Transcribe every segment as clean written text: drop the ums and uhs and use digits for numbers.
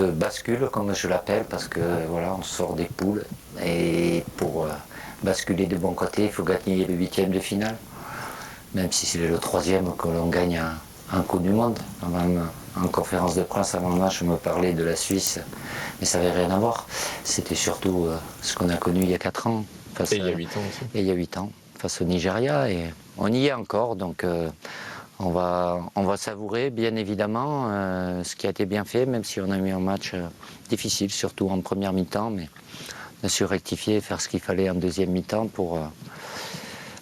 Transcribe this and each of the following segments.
Bascule, comme je l'appelle, parce que voilà, on sort des poules et pour basculer de bon côté, il faut gagner le 8e de finale. Même si c'est le 3e que l'on gagne un coup du monde. Même en conférence de presse avant le match, je me parlais de la Suisse, mais ça n'avait rien à voir. C'était surtout ce qu'on a connu il y a 4 ans. Et il y a 8 ans aussi. Et il y a 8 ans, face au Nigeria. Et on y est encore, donc on va savourer bien évidemment ce qui a été bien fait, même si on a eu un match difficile, surtout en première mi-temps, mais on a su rectifier et faire ce qu'il fallait en deuxième mi-temps pour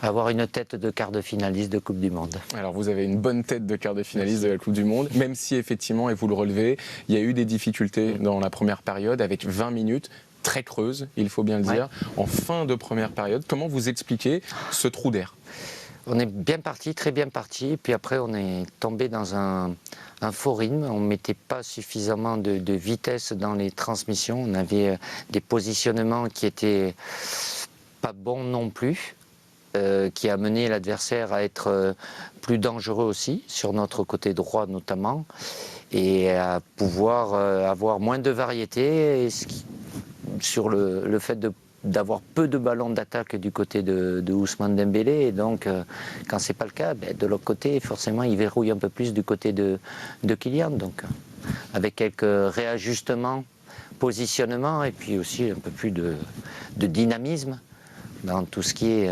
avoir une tête de quart de finaliste de Coupe du Monde. Alors vous avez une bonne tête de quart de finaliste de la Coupe du Monde, même si effectivement, et vous le relevez, il y a eu des difficultés dans la première période avec 20 minutes très creuses, il faut bien le dire, en fin de première période. Comment vous expliquez ce trou d'air ? On est bien parti, très bien parti, puis après on est tombé dans un faux rythme, on ne mettait pas suffisamment de vitesse dans les transmissions, on avait des positionnements qui étaient pas bons non plus, qui a mené l'adversaire à être plus dangereux aussi, sur notre côté droit notamment, et à pouvoir avoir moins de variété, sur le fait d'avoir peu de ballons d'attaque du côté de Ousmane Dembélé, et donc quand c'est pas le cas, de l'autre côté forcément il verrouille un peu plus du côté de Kylian, donc avec quelques réajustements, positionnement et puis aussi un peu plus de dynamisme dans tout ce qui est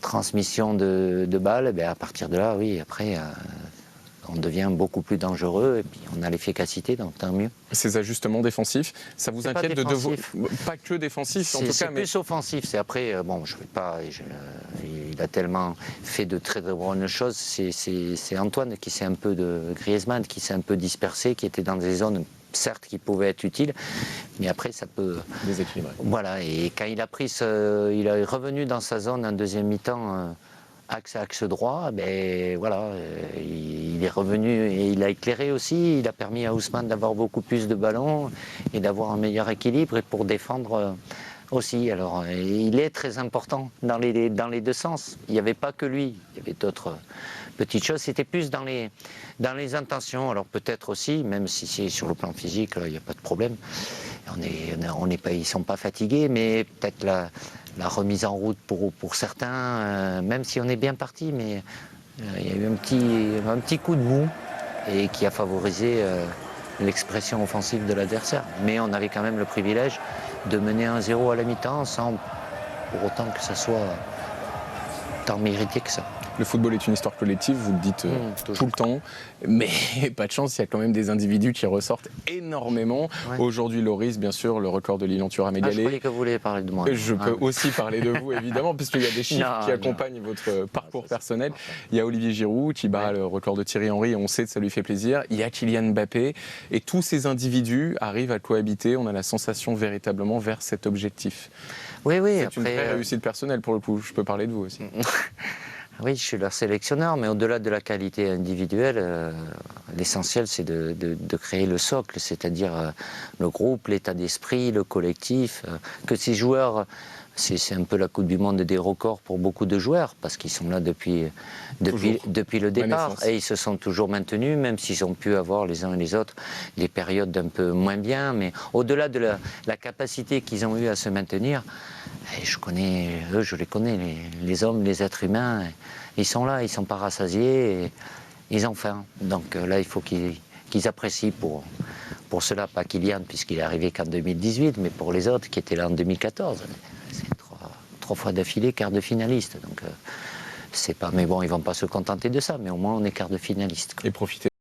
transmission de balles. À partir de là, oui, après on devient beaucoup plus dangereux et puis on a l'efficacité, donc tant mieux. Ces ajustements défensifs, ça vous inquiète de devoir... Pas que défensif en tout cas, c'est plus offensif. C'est après, bon, je vais pas... il a tellement fait de très bonnes choses. C'est Antoine qui s'est un peu Griezmann qui s'est un peu dispersé, qui était dans des zones certes qui pouvaient être utiles, mais après ça peut déséquilibrer. Voilà, et quand il a pris il est revenu dans sa zone en deuxième mi-temps. Axe droit, voilà, il est revenu et il a éclairé aussi, il a permis à Ousmane d'avoir beaucoup plus de ballons et d'avoir un meilleur équilibre et pour défendre aussi. Alors il est très important dans les deux sens. Il n'y avait pas que lui, il y avait d'autres petites choses, c'était plus dans les intentions. Alors peut-être aussi, même si c'est sur le plan physique, là, il n'y a pas de problème, ils ne sont pas fatigués, mais peut-être la remise en route pour certains, même si on est bien parti, mais il y a eu un petit coup de mou et qui a favorisé l'expression offensive de l'adversaire. Mais on avait quand même le privilège de mener 1-0 à la mi-temps sans pour autant que ça soit tant mérité que ça. Le football est une histoire collective, vous le dites tout le temps, mais pas de chance, il y a quand même des individus qui ressortent énormément. Ouais. Aujourd'hui, Loris, bien sûr, le record de Lilian Thuram égalé. Je croyais que vous vouliez parler de moi. Je peux aussi parler de vous, évidemment, parce qu'il y a des chiffres qui accompagnent votre parcours personnel. Il y a Olivier Giroud qui bat le record de Thierry Henry, et on sait que ça lui fait plaisir. Il y a Kylian Mbappé, et tous ces individus arrivent à cohabiter, on a la sensation véritablement vers cet objectif. Oui, c'est après, une vraie réussite personnelle, pour le coup, je peux parler de vous aussi. Oui, je suis leur sélectionneur, mais au-delà de la qualité individuelle, l'essentiel c'est de créer le socle, c'est-à-dire le groupe, l'état d'esprit, le collectif, que ces joueurs, c'est un peu la Coupe du Monde des records pour beaucoup de joueurs, parce qu'ils sont là depuis le départ, et ils se sont toujours maintenus, même s'ils ont pu avoir les uns et les autres des périodes un peu moins bien, mais au-delà de la capacité qu'ils ont eu à se maintenir, et je les connais, les hommes, les êtres humains, ils sont là, ils ne sont pas rassasiés, et ils ont faim. Donc là, il faut qu'ils apprécient pour cela, pas Kylian, puisqu'il est arrivé qu'en 2018, mais pour les autres qui étaient là en 2014. C'est trois fois d'affilée, quart de finaliste. Donc c'est pas. Mais bon, ils ne vont pas se contenter de ça, mais au moins on est quart de finaliste. Et profiter